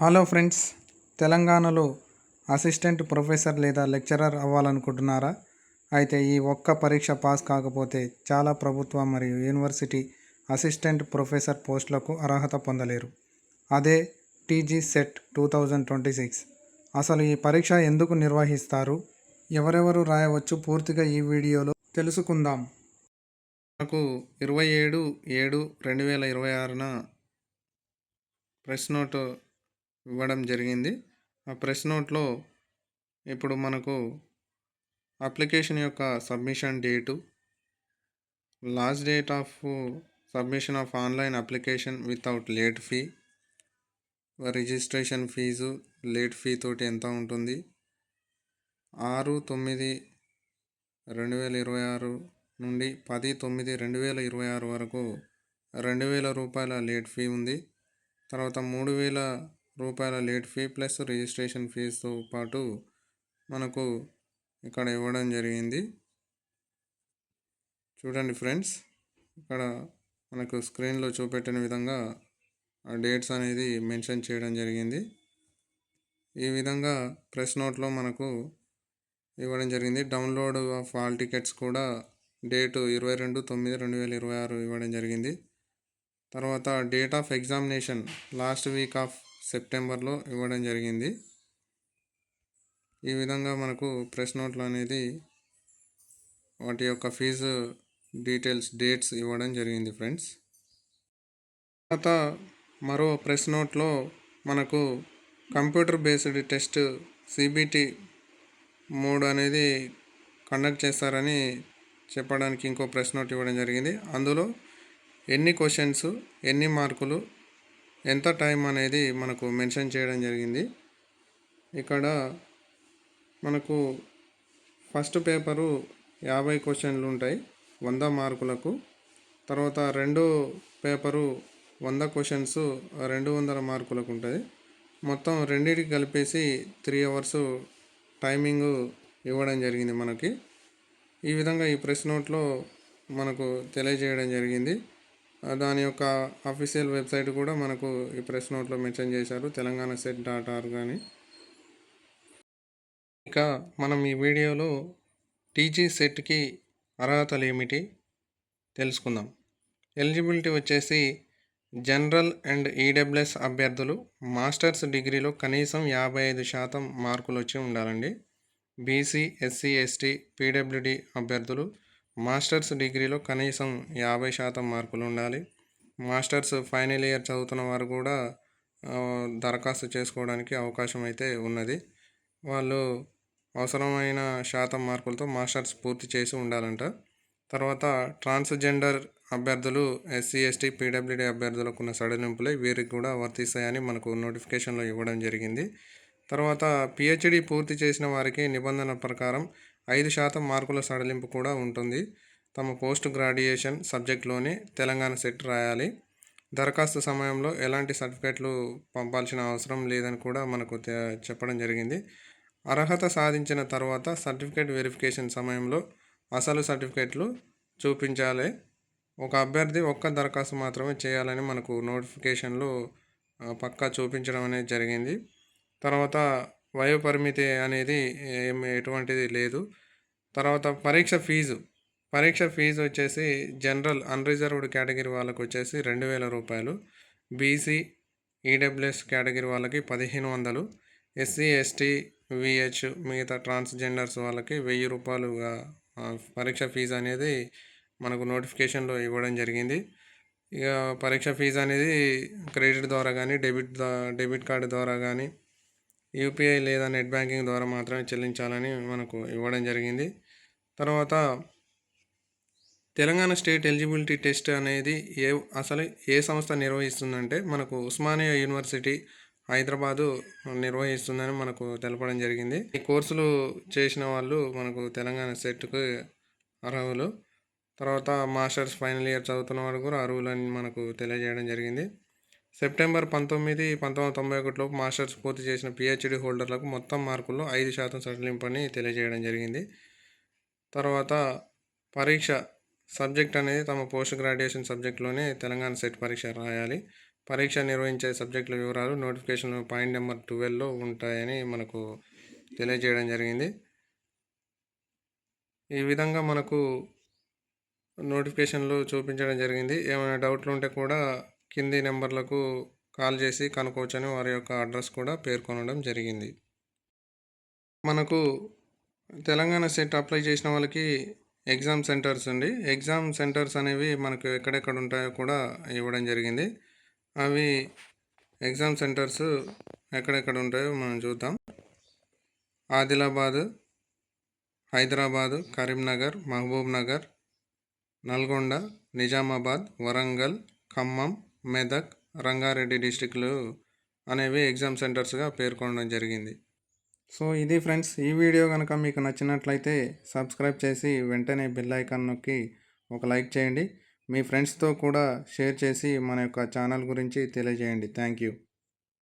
Hello friends, తెలంగాణలో assistant professor లేదా lecturer అవ్వాలనుకుంటున్నారా? అయితే ఈ ఒక్క పరీక్ష పాస్ కాకపోతే చాలా ప్రభుత్వ మరియు యూనివర్సిటీ అసిస్టెంట్ ప్రొఫెసర్ పోస్టులకు అర్హత పొందలేరు. అదే టీజీ సెట్ 2026. అసలు ఈ పరీక్ష ఎందుకు నిర్వహిస్తారు, ఎవరెవరు రాయవచ్చు, పూర్తిగా ఈ వీడియోలో తెలుసుకుందాం. మనకు 27/7/2026న ప్రెస్ నోట్ ఇవ్వడం జరిగింది. ఆ ప్రెస్ నోట్లో ఇప్పుడు మనకు అప్లికేషన్ యొక్క submission date, last date of submission of online application without late fee, registration fees late fee తోటి ఎంత ఉంటుంది, 6/9/2026 నుండి 10/9/2026 వరకు 2,000 రూపాయల లేట్ ఫీ ఉంది. తర్వాత 3,000 రూపాయల లేట్ ఫీ ప్లస్ రిజిస్ట్రేషన్ ఫీజుతో పాటు మనకు ఇక్కడ ఇవ్వడం జరిగింది. చూడండి ఫ్రెండ్స్, ఇక్కడ మనకు స్క్రీన్లో చూపెట్టిన విధంగా ఆ డేట్స్ అనేది మెన్షన్ చేయడం జరిగింది. ఈ విధంగా ప్రెస్ నోట్లో మనకు ఇవ్వడం జరిగింది. డౌన్లోడ్ ఆఫ్ ఆల్ టికెట్స్ కూడా డేటు 22/9/2026 ఇవ్వడం జరిగింది. తర్వాత date of examination last week off సెప్టెంబర్లో ఇవ్వడం జరిగింది. ఈ విధంగా మనకు ప్రెస్ నోట్లు అనేది వాటి యొక్క ఫీజు డీటెయిల్స్, డేట్స్ ఇవ్వడం జరిగింది ఫ్రెండ్స్. తర్వాత మరో ప్రెస్ నోట్లో మనకు కంప్యూటర్ బేస్డ్ టెస్ట్ CBT 3 అనేది కండక్ట్ చేస్తారని చెప్పడానికి ఇంకో ప్రెస్ నోట్ ఇవ్వడం జరిగింది. అందులో ఎన్ని క్వశ్చన్స్, ఎన్ని మార్కులు, ఎంత టైం అనేది మనకు మెన్షన్ చేయడం జరిగింది. ఇక్కడ మనకు ఫస్ట్ పేపరు 50 క్వశ్చన్లు ఉంటాయి 100 మార్కులకు. తర్వాత రెండో పేపరు 100 క్వశ్చన్స్ 200 మార్కులకు ఉంటుంది. మొత్తం రెండింటికి కలిపేసి 3 అవర్స్ టైమింగ్ ఇవ్వడం జరిగింది మనకి. ఈ విధంగా ఈ ప్రెస్ నోట్లో మనకు తెలియజేయడం జరిగింది. దాని యొక్క అఫీషియల్ వెబ్సైట్ కూడా మనకు ఈ ప్రెస్ నోట్లో మెన్షన్ చేశారు, telanganasset.org అని. ఇక మనం ఈ వీడియోలో టీజీ సెట్కి అర్హతలు ఏమిటి తెలుసుకుందాం. ఎలిజిబిలిటీ వచ్చేసి జనరల్ అండ్ ఈడబ్ల్యూఎస్ అభ్యర్థులు మాస్టర్స్ డిగ్రీలో కనీసం 55% మార్కులు వచ్చి ఉండాలండి. బీసీ, ఎస్సీ, ఎస్టీ, పీడబ్ల్యూడి అభ్యర్థులు మాస్టర్స్ డిగ్రీలో కనీసం 50% మార్కులు ఉండాలి. మాస్టర్స్ ఫైనల్ ఇయర్ చదువుతున్న వారు కూడా దరఖాస్తు చేసుకోవడానికి అవకాశం అయితే ఉన్నది. వాళ్ళు అవసరమైన శాతం మార్కులతో మాస్టర్స్ పూర్తి చేసి ఉండాలంట. తర్వాత ట్రాన్స్జెండర్ అభ్యర్థులు ఎస్సీ, ఎస్టీ, పీడబ్ల్యూడి అభ్యర్థులకు ఉన్న సడలింపులే వీరికి కూడా వర్తిస్తాయని మనకు నోటిఫికేషన్లో ఇవ్వడం జరిగింది. తర్వాత PhD పూర్తి చేసిన వారికి నిబంధనల ప్రకారం 5% మార్కుల సడలింపు కూడా ఉంటుంది. తమ పోస్ట్ గ్రాడ్యుయేషన్ సబ్జెక్ట్లోనే తెలంగాణ సెట్ రాయాలి. దరఖాస్తు సమయంలో ఎలాంటి సర్టిఫికేట్లు పంపాల్సిన అవసరం లేదని కూడా మనకు చెప్పడం జరిగింది. అర్హత సాధించిన తర్వాత సర్టిఫికేట్ వెరిఫికేషన్ సమయంలో అసలు సర్టిఫికేట్లు చూపించాలి. ఒక అభ్యర్థి ఒక్క దరఖాస్తు మాత్రమే చేయాలని మనకు నోటిఫికేషన్లో పక్కా చూపించడం అనేది జరిగింది. తర్వాత వయో పరిమితి అనేది ఎటువంటిది లేదు. తర్వాత పరీక్ష ఫీజు వచ్చేసి జనరల్ అన్రిజర్వ్డ్ కేటగిరీ వాళ్ళకు వచ్చేసి 2,000 రూపాయలు, బీసీ, ఈడబ్ల్యూఎస్ కేటగిరీ వాళ్ళకి 1,500, ఎస్సీ, ఎస్టీ, VH మిగతా ట్రాన్స్జెండర్స్ వాళ్ళకి 1,000 రూపాయలుగా పరీక్ష ఫీజు అనేది మనకు నోటిఫికేషన్లో ఇవ్వడం జరిగింది. ఇక పరీక్ష ఫీజు అనేది క్రెడిట్ ద్వారా కానీ డెబిట్ కార్డు ద్వారా కానీ UPI లేదా నెట్ బ్యాంకింగ్ ద్వారా మాత్రమే చెల్లించాలని మనకు ఇవ్వడం జరిగింది. తర్వాత తెలంగాణ స్టేట్ ఎలిజిబిలిటీ టెస్ట్ అనేది అసలు ఏ సంస్థ నిర్వహిస్తుందంటే మనకు ఉస్మానియా యూనివర్సిటీ హైదరాబాదు నిర్వహిస్తుందని మనకు తెలపడం జరిగింది. ఈ కోర్సులు చేసిన వాళ్ళు మనకు తెలంగాణ సెట్కు అర్హులు. తర్వాత మాస్టర్స్ ఫైనల్ ఇయర్ చదువుతున్న వారు కూడా అర్హులని మనకు తెలియజేయడం జరిగింది. సెప్టెంబర్ 19, 1991లోపు మాస్టర్స్ పూర్తి చేసిన PhD హోల్డర్లకు మొత్తం మార్కుల్లో 5% సడలింపు అని తెలియజేయడం జరిగింది. తర్వాత పరీక్ష సబ్జెక్ట్ అనేది తమ పోస్ట్ గ్రాడ్యుయేషన్ సబ్జెక్ట్లోనే తెలంగాణ సెట్ పరీక్ష రాయాలి. పరీక్ష నిర్వహించే సబ్జెక్టుల వివరాలు నోటిఫికేషన్ పాయింట్ నెంబర్ 12లో ఉంటాయని మనకు తెలియజేయడం జరిగింది. ఈ విధంగా మనకు నోటిఫికేషన్లో చూపించడం జరిగింది. ఏమైనా డౌట్లు ఉంటే కూడా కింది నెంబర్లకు కాల్ చేసి కనుక్కోవచ్చని వారి యొక్క అడ్రస్ కూడా పేర్కొనడం జరిగింది. మనకు తెలంగాణ సెట్ అప్లై చేసిన వాళ్ళకి ఎగ్జామ్ సెంటర్స్ అండి. ఎగ్జామ్ సెంటర్స్ అనేవి మనకు ఎక్కడెక్కడ ఉంటాయో కూడా ఇవ్వడం జరిగింది. అవి ఎగ్జామ్ సెంటర్స్ ఎక్కడెక్కడ ఉంటాయో మనం చూద్దాం. ఆదిలాబాద్, హైదరాబాదు, కరీంనగర్, మహబూబ్ నగర్, నల్గొండ, నిజామాబాద్, వరంగల్, ఖమ్మం, మెదక్, రంగారెడ్డి డిస్టిక్లు అనేవి ఎగ్జామ్ సెంటర్స్గా పేర్కొనడం జరిగింది. సో ఇది ఫ్రెండ్స్, ఈ వీడియో కనుక మీకు నచ్చినట్లయితే సబ్స్క్రైబ్ చేసి వెంటనే బెల్ ఐకాన్ నొక్కి ఒక లైక్ చేయండి. మీ ఫ్రెండ్స్తో కూడా షేర్ చేసి మన యొక్క ఛానల్ గురించి తెలియజేయండి. Thank you.